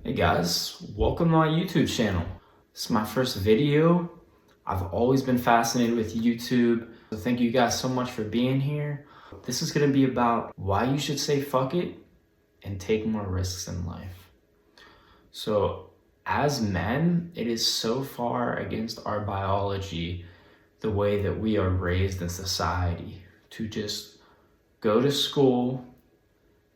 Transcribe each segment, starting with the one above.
Hey guys, welcome to my YouTube channel. This is my first video. I've always been fascinated with YouTube, so thank you guys so much for being here. This is gonna be about why you should say fuck it and take more risks in life. So as men, it is so far against our biology, the way that we are raised in society, to just go to school,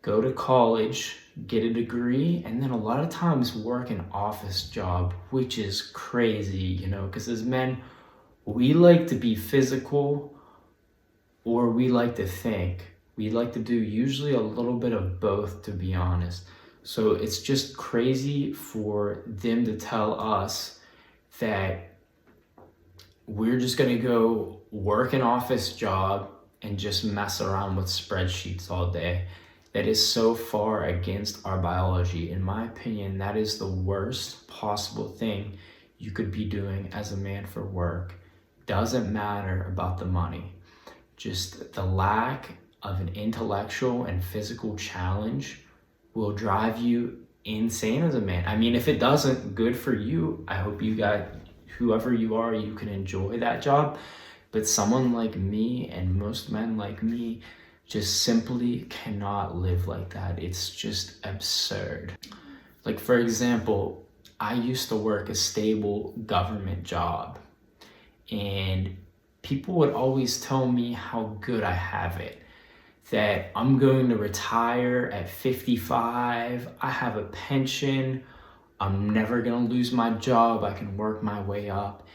go to college, get a degree, and then a lot of times work an office job, which is crazy, because as men, we like to be physical or we like to think. We like to do usually a little bit of both, to be honest. So it's just crazy for them to tell us that we're just gonna go work an office job and just mess around with spreadsheets all day. That is so far against our biology. In my opinion, that is the worst possible thing you could be doing as a man for work. Doesn't matter about the money. Just the lack of an intellectual and physical challenge will drive you insane as a man. I mean, if it doesn't, good for you. I hope you got, whoever you are, you can enjoy that job. But someone like me and most men like me just simply cannot live like that. It's just absurd. Like, for example, I used to work a stable government job, and people would always tell me how good I have it, that I'm going to retire at 55, I have a pension, I'm never gonna lose my job, I can work my way up.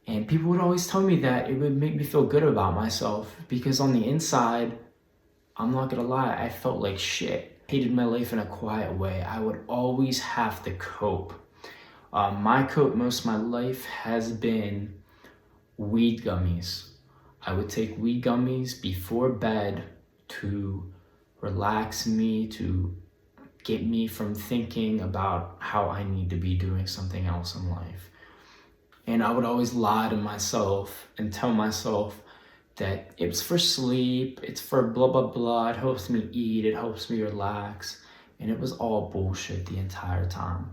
And people would always tell me that it would make me feel good about myself, because on the inside, I'm not gonna lie, I felt like shit. I hated my life in a quiet way. I would always have to cope. My cope most of my life has been weed gummies. I would take weed gummies before bed to relax me, to get me from thinking about how I need to be doing something else in life. And I would always lie to myself and tell myself that it's for sleep, it's for blah, blah, blah, it helps me eat, it helps me relax. And it was all bullshit the entire time.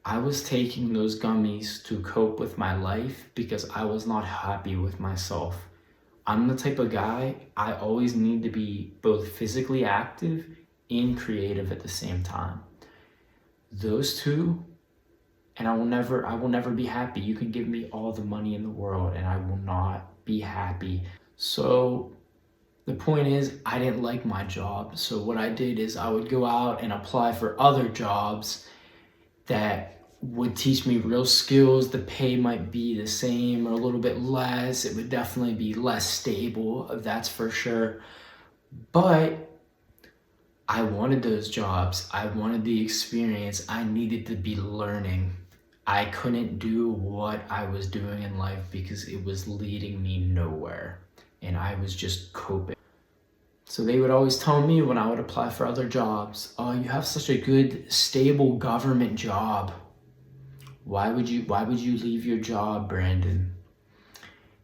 I was taking those gummies to cope with my life because I was not happy with myself. I'm the type of guy, I always need to be both physically active and creative at the same time. Those two, and I will never be happy. You can give me all the money in the world and I will not be happy. So the point is, I didn't like my job. So what I did is I would go out and apply for other jobs that would teach me real skills. The pay might be the same or a little bit less. It would definitely be less stable, that's for sure. But I wanted those jobs. I wanted the experience. I needed to be learning. I couldn't do what I was doing in life because it was leading me nowhere, and I was just coping. So they would always tell me when I would apply for other jobs, "Oh, you have such a good, stable government job. Why would you leave your job, Brandon?"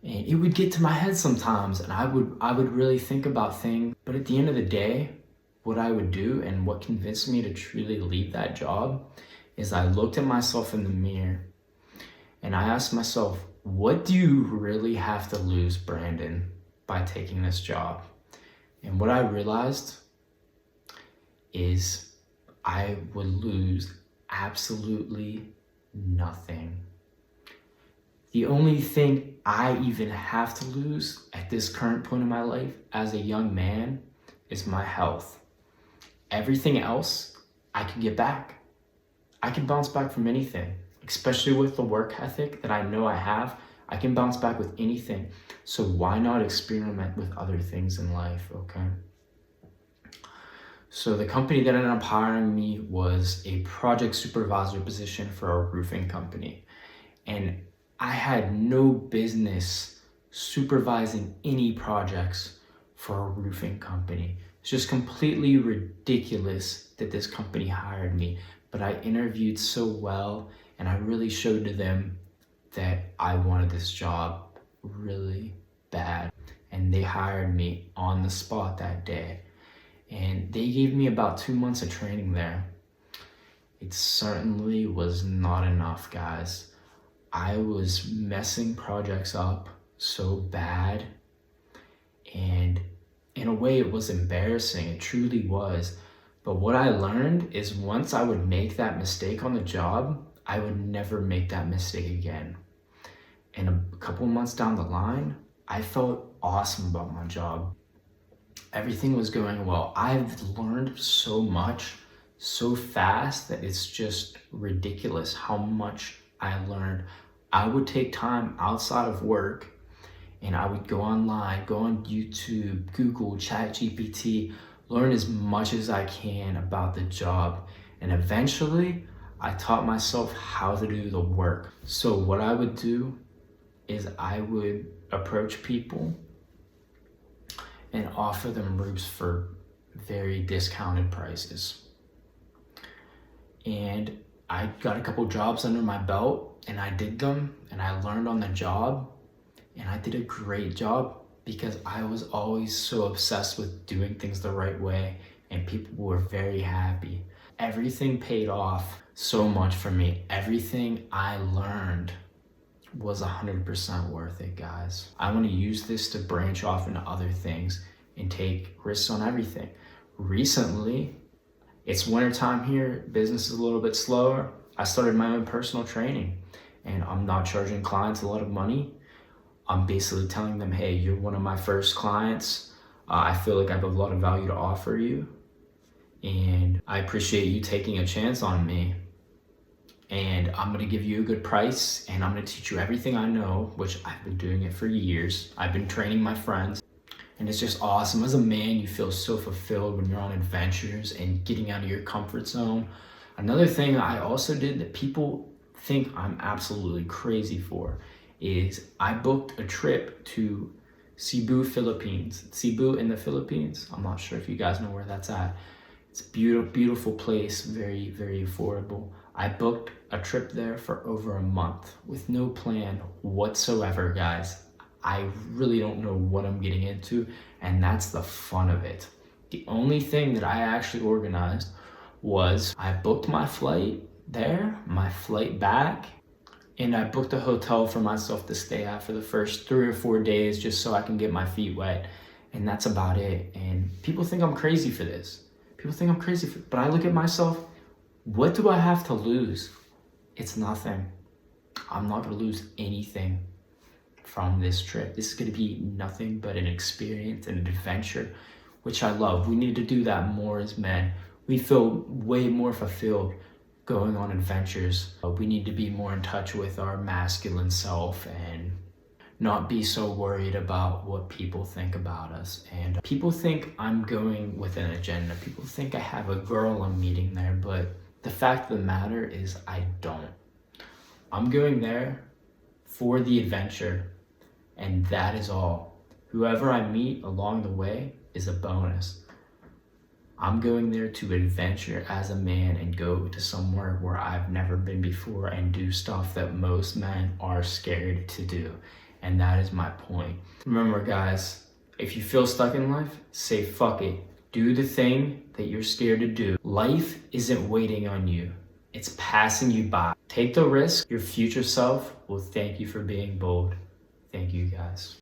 And it would get to my head sometimes, and I would really think about things. But at the end of the day, what I would do and what convinced me to truly leave that job is I looked at myself in the mirror and I asked myself, what do you really have to lose, Brandon, by taking this job? And what I realized is I would lose absolutely nothing. The only thing I even have to lose at this current point in my life as a young man is my health. Everything else I can get back. I can bounce back from anything, especially with the work ethic that I know I have. I can bounce back with anything. So why not experiment with other things in life, okay? So the company that ended up hiring me was a project supervisor position for a roofing company. And I had no business supervising any projects for a roofing company. It's just completely ridiculous that this company hired me. But I interviewed so well, and I really showed to them that I wanted this job really bad. And they hired me on the spot that day. And they gave me about 2 months of training there. It it certainly was not enough, guys. I was messing projects up so bad, and in a way it was embarrassing. It truly was. But what I learned is once I would make that mistake on the job, I would never make that mistake again. And a couple months down the line, I felt awesome about my job. Everything was going well. I've learned so much so fast that it's just ridiculous how much I learned. I would take time outside of work and I would go online, go on YouTube, Google, ChatGPT, learn as much as I can about the job. And eventually, I taught myself how to do the work. So what I would do is I would approach people and offer them roofs for very discounted prices. And I got a couple jobs under my belt and I did them and I learned on the job and I did a great job because I was always so obsessed with doing things the right way and people were very happy. Everything paid off so much for me. Everything I learned was 100% worth it, guys. I want to use this to branch off into other things and take risks on everything. Recently, it's wintertime here, business is a little bit slower. I started my own personal training and I'm not charging clients a lot of money. I'm basically telling them, hey, you're one of my first clients. I feel like I have a lot of value to offer you and I appreciate you taking a chance on me. And I'm gonna give you a good price and I'm gonna teach you everything I know, which I've been doing it for years. I've been training my friends and it's just awesome. As a man, you feel so fulfilled when you're on adventures and getting out of your comfort zone. Another thing I also did that people think I'm absolutely crazy for is I booked a trip to Cebu, Philippines. Cebu in the Philippines. I'm not sure if you guys know where that's at. It's a beautiful, beautiful place, very, very affordable. I booked a trip there for over a month with no plan whatsoever, guys. I really don't know what I'm getting into, and that's the fun of it. The only thing that I actually organized was I booked my flight there, my flight back, and I booked a hotel for myself to stay at for the first 3 or 4 days just so I can get my feet wet. And that's about it. And people think I'm crazy for this. People think I'm crazy for it. But I look at myself, what do I have to lose? It's nothing. I'm not gonna lose anything from this trip. This is gonna be nothing but an experience and an adventure, which I love. We need to do that more as men. We feel way more fulfilled going on adventures. We need to be more in touch with our masculine self and not be so worried about what people think about us. And people think I'm going with an agenda. People think I have a girl I'm meeting there, but the fact of the matter is I don't. I'm going there for the adventure, and that is all. Whoever I meet along the way is a bonus. I'm going there to adventure as a man and go to somewhere where I've never been before and do stuff that most men are scared to do. And that is my point. Remember, guys, if you feel stuck in life, say fuck it. Do the thing that you're scared to do. Life isn't waiting on you. It's passing you by. Take the risk. Your future self will thank you for being bold. Thank you, guys.